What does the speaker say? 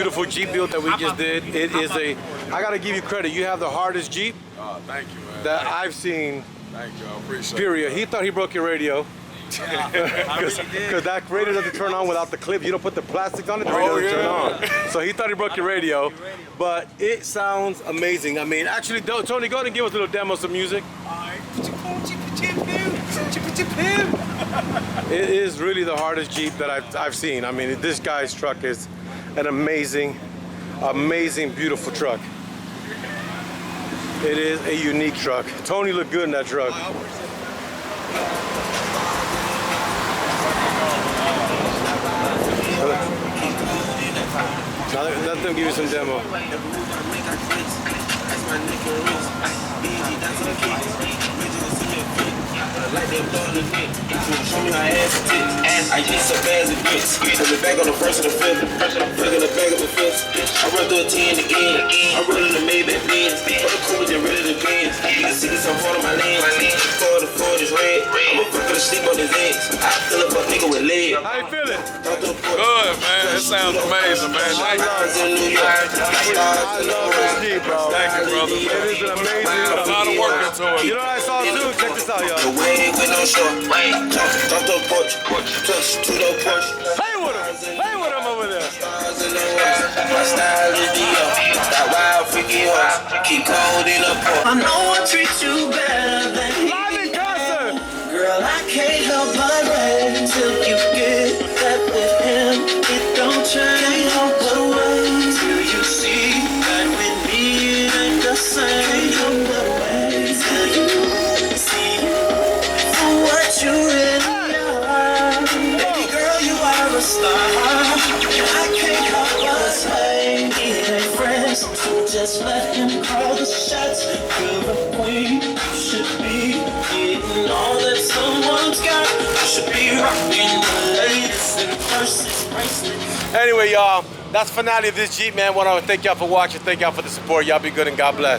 beautiful Jeep build that we just did. It is I gotta give you credit. You have the hardest Jeep thank you, man. that I've seen. Thank you, I appreciate it. Period. He thought he broke your radio. Because that radio doesn't turn on without the clip. You don't put the plastics on it, the radio doesn't turn on. So he thought he broke your radio, but it sounds amazing. I mean, actually, Tony, go ahead and give us a little demo of some music. It is really the hardest Jeep that I've seen. I mean, this guy's truck is an amazing, beautiful truck. It is a unique truck. Tony looked good in that truck. Now let them give you some demo. Show me my ass and I get some bags of grits. Put me back on the first of the fifth. Look in the back of the fifth. I run through a 10 again. I run in the Maybach Benz. For the cool, get rid of the Benz. I see some part of my lens. For the Ford is red. I'm a fucker to sleep on his legs. I fill up a nigga with lead. How you feeling? Good, man. It sounds amazing, man. Thank you. I love this Jeep, bro. Thank you, brother. It is an amazing. A lot of work into it. You know what I saw too? Check this out, y'all. The way with no short. Talk to the porch. Touch to the porch. Play with him. Play with him over there. My style is the that wild freaky horse. Keep cold in the port. I know I treat you better than he. Live in concert. Girl, I can't help but run until you get that with him. It don't change the way till you see that with me it ain't the same. The way till you see for what you really are. Baby girl, you are a star. I can't help but say it ain't friends, so just let him call the shots. You're the queen, you should be getting all that someone's got. You should be rocking the latest and first bracelet. Anyway, y'all, that's the finale of this Jeep, man. Want to thank y'all for watching. Thank y'all for the support. Y'all be good and God bless.